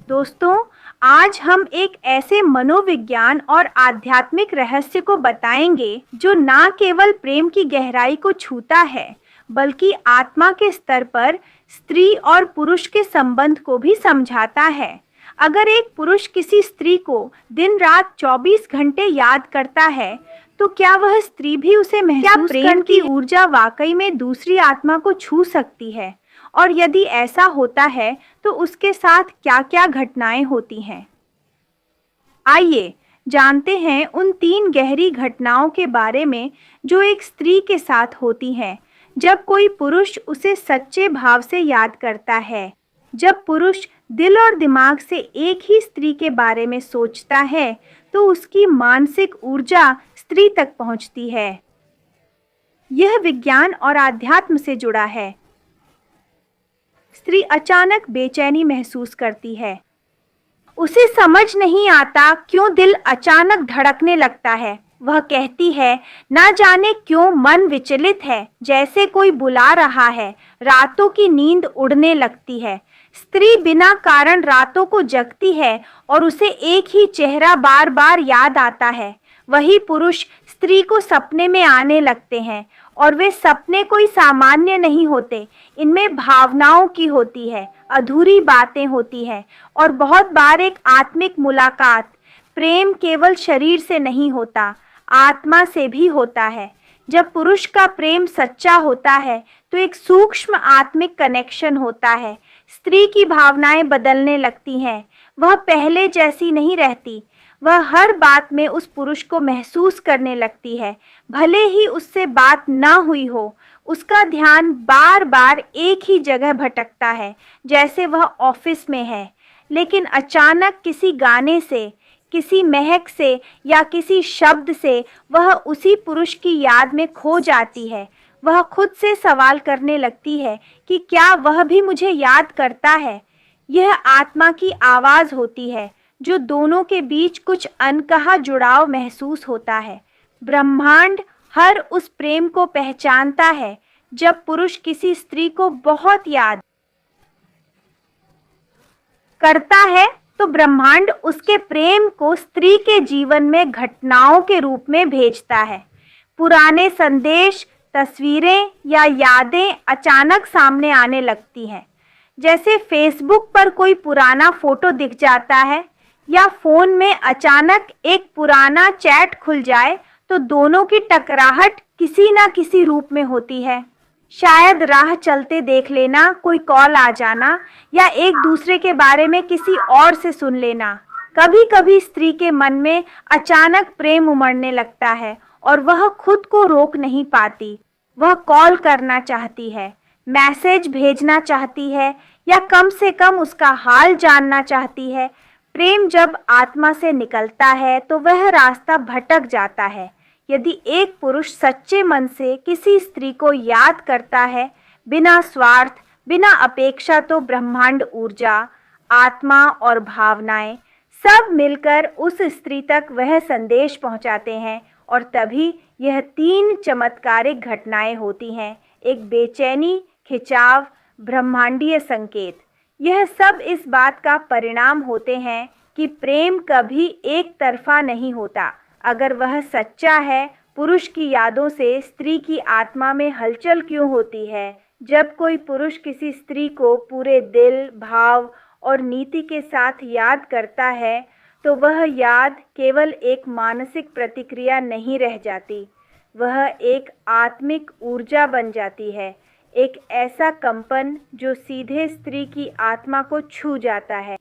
दोस्तों, आज हम एक ऐसे मनोविज्ञान और आध्यात्मिक रहस्य को बताएंगे जो ना केवल प्रेम की गहराई को छूता है, बल्कि आत्मा के स्तर पर स्त्री और पुरुष के संबंध को भी समझाता है। अगर एक पुरुष किसी स्त्री को दिन रात 24 घंटे याद करता है, तो क्या वह स्त्री भी उसे महसूस प्रेम की ऊर्जा वाकई में दूसरी आत्मा को छू सकती है? और यदि ऐसा होता है तो उसके साथ क्या-क्या घटनाएं होती हैं? आइए जानते हैं उन 3 गहरी घटनाओं के बारे में जो एक स्त्री के साथ होती हैं जब कोई पुरुष उसे सच्चे भाव से याद करता है। जब पुरुष दिल और दिमाग से एक ही स्त्री के बारे में सोचता है तो उसकी मानसिक ऊर्जा स्त्री तक पहुंचती है। यह विज्ञान और आध्यात्म से जुड़ा है। स्त्री अचानक बेचैनी महसूस करती है। उसे समझ नहीं आता क्यों दिल अचानक धड़कने लगता है। वह कहती है, ना जाने क्यों मन विचलित है, जैसे कोई बुला रहा है। रातों की नींद उड़ने लगती है। स्त्री बिना कारण रातों को जगती है और उसे एक ही चेहरा बार बार याद आता है। वही पुरुष स्त्री को सपने में आने लगते हैं और वे सपने कोई सामान्य नहीं होते। इनमें भावनाओं की होती है, अधूरी बातें होती हैं और बहुत बार एक आत्मिक मुलाकात। प्रेम केवल शरीर से नहीं होता, आत्मा से भी होता है। जब पुरुष का प्रेम सच्चा होता है तो एक सूक्ष्म आत्मिक कनेक्शन होता है। स्त्री की भावनाएं बदलने लगती हैं। वह पहले जैसी नहीं रहती। वह हर बात में उस पुरुष को महसूस करने लगती है, भले ही उससे बात ना हुई हो। उसका ध्यान बार बार एक ही जगह भटकता है, जैसे वह ऑफिस में है, लेकिन अचानक किसी गाने से, किसी महक से या किसी शब्द से वह उसी पुरुष की याद में खो जाती है। वह खुद से सवाल करने लगती है कि क्या वह भी मुझे याद करता है। यह आत्मा की आवाज़ होती है जो दोनों के बीच कुछ अनकहा जुड़ाव महसूस होता है। ब्रह्मांड हर उस प्रेम को पहचानता है जब पुरुष किसी स्त्री को बहुत याद करता है, तो ब्रह्मांड उसके प्रेम को स्त्री के जीवन में घटनाओं के रूप में भेजता है। पुराने संदेश, तस्वीरें या यादें अचानक सामने आने लगती हैं। जैसे फेसबुक पर कोई पुराना फोटो दिख जाता है या फोन में अचानक एक पुराना चैट खुल जाए, तो दोनों की टकराहट किसी ना किसी रूप में होती है। शायद राह चलते देख लेना, कोई कॉल आ जाना या एक दूसरे के बारे में किसी और से सुन लेना। कभी कभी स्त्री के मन में अचानक प्रेम उमड़ने लगता है और वह खुद को रोक नहीं पाती। वह कॉल करना चाहती है, मैसेज भेजना चाहती है या कम से कम उसका हाल जानना चाहती है। प्रेम जब आत्मा से निकलता है तो वह रास्ता भटक जाता है। यदि एक पुरुष सच्चे मन से किसी स्त्री को याद करता है, बिना स्वार्थ, बिना अपेक्षा, तो ब्रह्मांड ऊर्जा, आत्मा और भावनाएं सब मिलकर उस स्त्री तक वह संदेश पहुंचाते हैं और तभी यह 3 चमत्कारिक घटनाएं होती हैं। एक बेचैनी, खिंचाव, ब्रह्मांडीय संकेत। यह सब इस बात का परिणाम होते हैं कि प्रेम कभी एक तरफा नहीं होता। अगर वह सच्चा है, पुरुष की यादों से स्त्री की आत्मा में हलचल क्यों होती है? जब कोई पुरुष किसी स्त्री को पूरे दिल, भाव और नीति के साथ याद करता है, तो वह याद केवल एक मानसिक प्रतिक्रिया नहीं रह जाती। वह एक आत्मिक ऊर्जा बन जाती है, एक ऐसा कंपन जो सीधे स्त्री की आत्मा को छू जाता है।